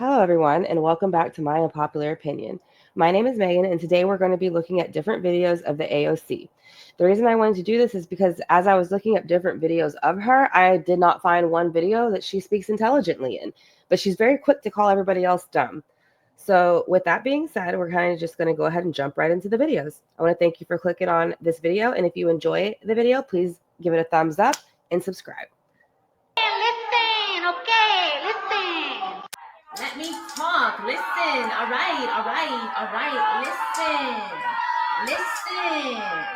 Hello, everyone, and welcome back to My Unpopular Opinion. My name is Megan, and today we're going to be looking at different videos of the AOC. The reason I wanted to do this is because as I was looking up different videos of her, I did not find one video that she speaks intelligently in, but she's very quick to call everybody else dumb. So with that being said, we're kind of just going to go ahead and jump right into the videos. I want to thank you for clicking on this video, and if you enjoy the video, please give it a thumbs up and subscribe. Listen, okay, listen. Let me talk. Listen. All right.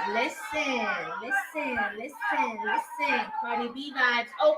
Listen. Cardi B vibes. Oh.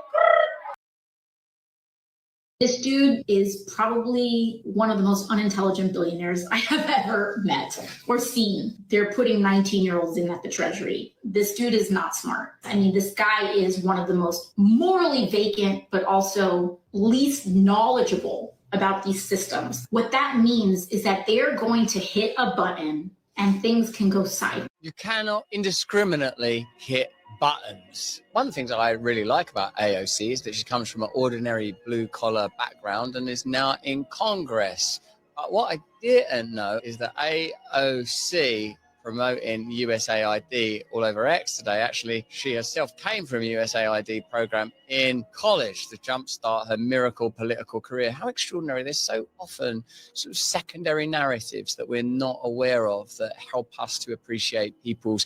This dude is probably one of the most unintelligent billionaires I have ever met or seen. They're putting 19-year-olds in at the Treasury. This dude is not smart. I mean, this guy is one of the most morally vacant, but also least knowledgeable about these systems. What that means is that they're going to hit a button and things can go sideways. You cannot indiscriminately hit buttons. One of the things that I really like about AOC is that she comes from an ordinary blue-collar background and is now in Congress. But what I didn't know is that AOC promoting USAID all over X today, actually, she herself came from a USAID program in college to jumpstart her miracle political career. How extraordinary. There's so often sort of secondary narratives that we're not aware of that help us to appreciate people's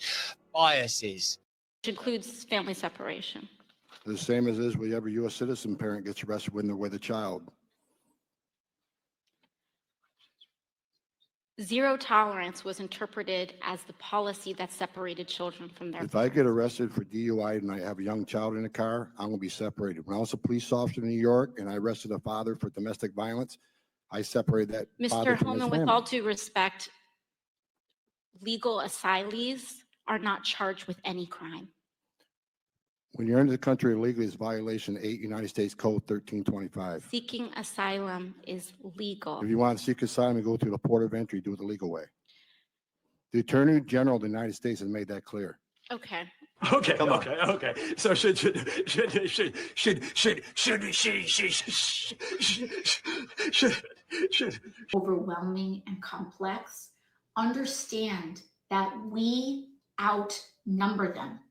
biases. Which includes family separation. The same as is with every U.S. citizen parent gets arrested when they're with a child. Zero tolerance was interpreted as the policy that separated children from their If I get arrested for DUI and I have a young child in the car, I'm going to be separated. When I was a police officer in New York and I arrested a father for domestic violence, I separated that father Mr. from his Holman, with family. all due respect, legal asylees are not charged with any crime. When you're into the country illegally, it's violation 8 United States Code 1325. Seeking asylum is legal. If you want to seek asylum, you go through the port of entry, do it the legal way. The Attorney General of the United States has made that clear. Okay. Okay. So should Overwhelming and complex. Understand that we outnumber them.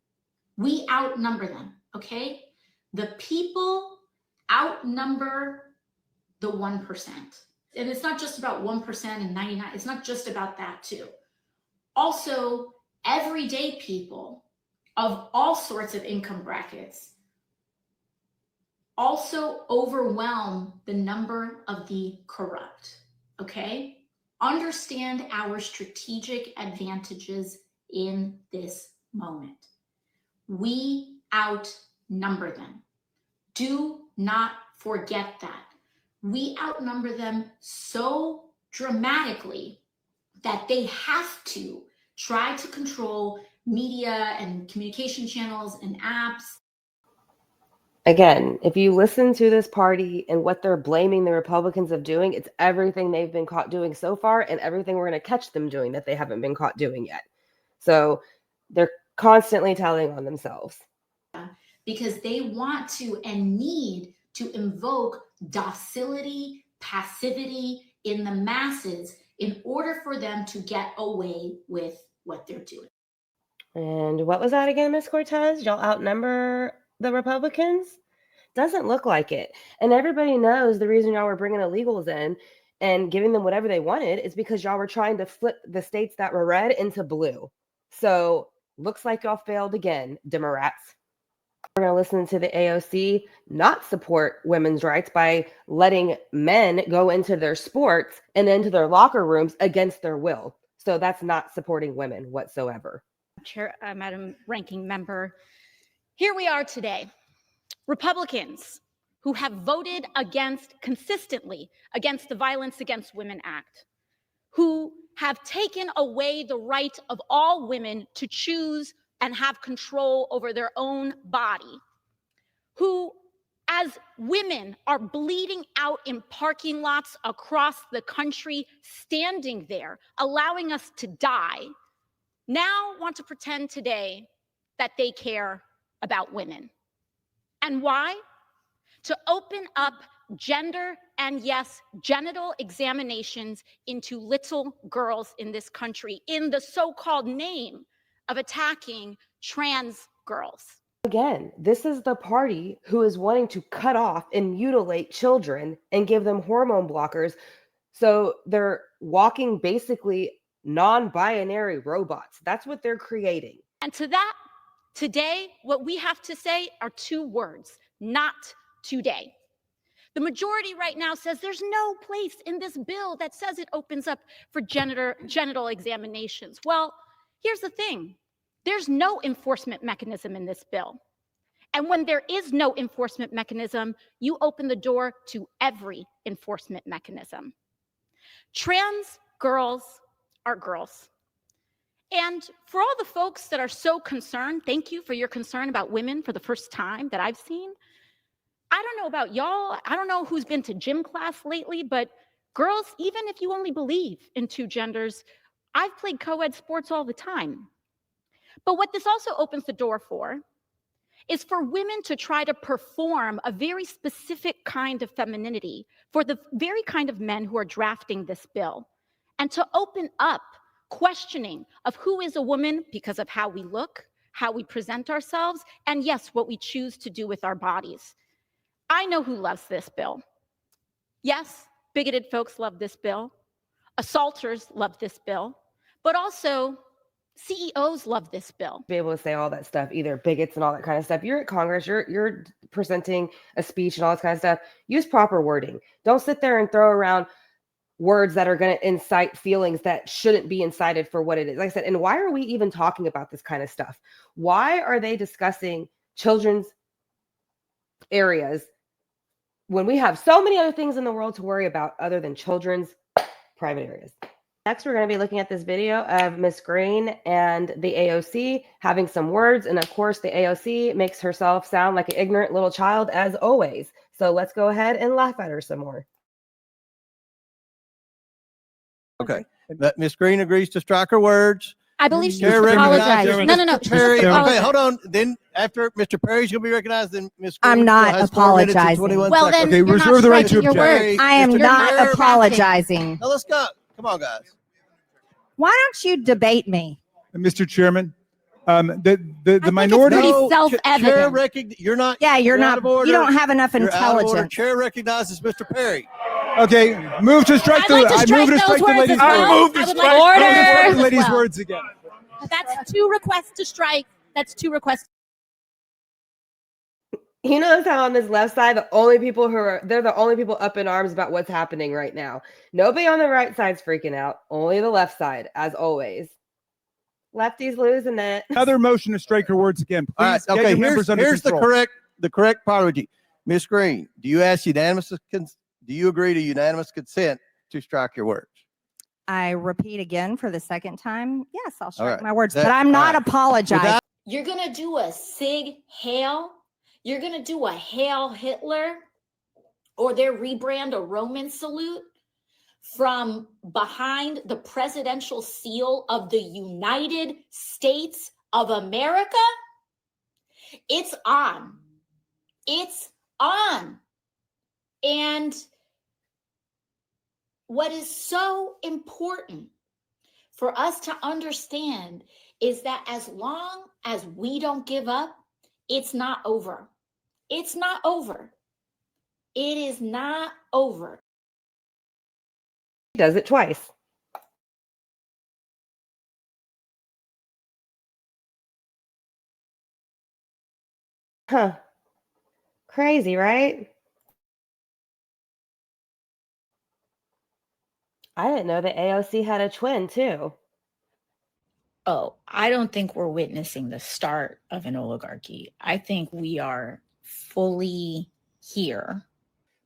We outnumber them, okay? The people outnumber the 1%. And it's not just about 1% and 99. It's not just about that too. Also, everyday people of all sorts of income brackets also overwhelm the number of the corrupt, okay? Understand our strategic advantages in this moment. We outnumber them. Do not forget that. We outnumber them so dramatically that they have to try to control media and communication channels and apps. Again, if you listen to this party and what they're blaming the Republicans of doing, it's everything they've been caught doing so far and everything we're going to catch them doing that they haven't been caught doing yet. So they're constantly telling on themselves. Because they want to and need to invoke docility, passivity in the masses in order for them to get away with what they're doing. And what was that again, Ms. Cortez? Y'all outnumber the Republicans? Doesn't look like it. And everybody knows the reason y'all were bringing illegals in and giving them whatever they wanted is because y'all were trying to flip the states that were red into blue. So looks like y'all failed again, Democrats. We're going to listen to the AOC not support women's rights by letting men go into their sports and into their locker rooms against their will. So that's not supporting women whatsoever. Chair, Madam Ranking Member, here we are today. Republicans who have voted consistently against the Violence Against Women Act, who have taken away the right of all women to choose and have control over their own body, who, as women are bleeding out in parking lots across the country, standing there, allowing us to die, now want to pretend today that they care about women. And why? To open up gender and, yes, genital examinations into little girls in this country in the so-called name of attacking trans girls. Again, this is the party who is wanting to cut off and mutilate children and give them hormone blockers. So they're walking basically non-binary robots. That's what they're creating. And to that, today, what we have to say are two words: not today. The majority right now says there's no place in this bill that says it opens up for genital examinations. Well, here's the thing. There's no enforcement mechanism in this bill. And when there is no enforcement mechanism, you open the door to every enforcement mechanism. Trans girls are girls. And for all the folks that are so concerned, thank you for your concern about women for the first time that I've seen. I don't know about y'all. I don't know who's been to gym class lately, but girls, even if you only believe in two genders, I've played co-ed sports all the time. But what this also opens the door for is for women to try to perform a very specific kind of femininity for the very kind of men who are drafting this bill, and to open up questioning of who is a woman because of how we look, how we present ourselves, and yes, what we choose to do with our bodies. I know who loves this bill. Yes, bigoted folks love this bill. Assaulters love this bill, but also CEOs love this bill. Be able to say all that stuff, either bigots and all that kind of stuff. You're at Congress, you're presenting a speech and all this kind of stuff. Use proper wording. Don't sit there and throw around words that are going to incite feelings that shouldn't be incited for what it is. Like I said, and why are we even talking about this kind of stuff? Why are they discussing children's areas when we have so many other things in the world to worry about other than children's private areas? Next, we're going to be looking at this video of Miss Green and the AOC having some words. And of course, the AOC makes herself sound like an ignorant little child as always. So let's go ahead and laugh at her some more. Okay. Miss Green agrees to strike her words. I believe she Chair needs to apologize. recognizes No, Mr. she Perry. needs to apologize. Okay, hold on. Then after Mr. Perry's going to be recognized, then Miss Green I'm not has 4 minutes and apologizing. 21 Well, seconds. then you're not reserve the right to striking your object. words. I am Mr. not Perry. apologizing. Now let's go. Come on, guys. Why don't you debate me? Mr. Chairman, the I minority. think it's No, self-evident. Chair you're not. Yeah, you're out not. of order. You don't have enough You're out of order. intelligence. Chair recognizes Mr. Perry. Okay, move to strike I'd like to I strike move to those strike the words lady's as well. words. I would like to strike Order. those The words as lady's well. words again. That's 2 requests to strike. That's 2 requests. You notice how on this left side, they're the only people up in arms about what's happening right now. Nobody on the right side's freaking out. Only the left side, as always. Lefties losing it. Another motion to strike her words again. Please All right. get Okay. your members under Here's the control. correct apology. Miss Green, do you agree to unanimous consent to strike your words? I repeat again for the second time. Yes, I'll strike right. my words, That- but I'm not all right. apologizing. Without- You're going to do a Sig Hail? You're going to do a Hail Hitler? Or their rebrand a Roman salute from behind the presidential seal of the United States of America? It's on. It's on. And what is so important for us to understand is that as long as we don't give up, it's not over. It's not over. It is not over. He does it twice. Huh. Crazy, right? I didn't know that AOC had a twin, too. Oh, I don't think we're witnessing the start of an oligarchy. I think we are fully here.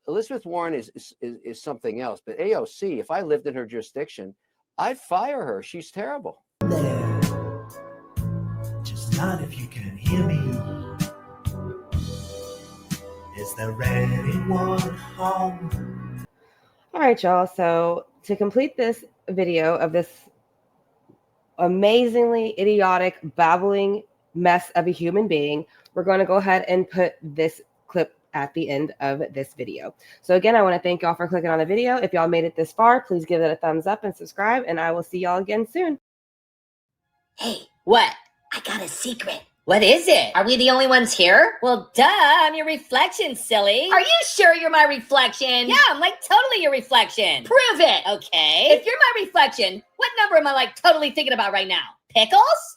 Elizabeth Warren is something else, but AOC, if I lived in her jurisdiction, I'd fire her. She's terrible. There, just not if you can hear me. Is there anyone home? All right, y'all. So to complete this video of this amazingly idiotic, babbling mess of a human being, we're going to go ahead and put this clip at the end of this video. So again, I want to thank y'all for clicking on the video. If y'all made it this far, please give it a thumbs up and subscribe, and I will see y'all again soon. Hey, what? I got a secret. What is it? Are we the only ones here? Well, duh, I'm your reflection, silly. Are you sure you're my reflection? Yeah, I'm like totally your reflection. Prove it. Okay. If you're my reflection, what number am I like totally thinking about right now? Pickles?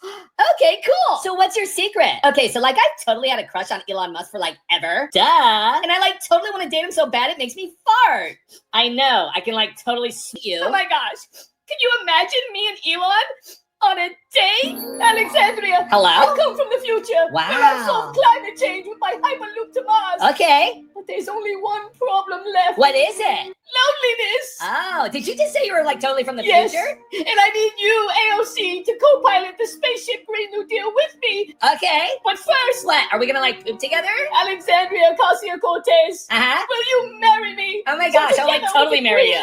Okay, cool. So what's your secret? Okay, so like I've totally had a crush on Elon Musk for like ever. Duh. And I like totally want to date him so bad it makes me fart. I know. I can like totally see you. Oh my gosh. Can you imagine me and Elon on a date? Alexandria. Hello? I've come from the future. Wow. And I've solved climate change with my Hyperloop to Mars. Okay. But there's only one problem left. What is it? Loneliness. Oh, did you just say you were like totally from the future? And I need you, AOC, to co-pilot the spaceship Green New Deal with me. Okay. But first, what? Are we gonna like poop together? Alexandria Ocasio-Cortez. Will you marry me? Oh my gosh, I'll like totally marry you.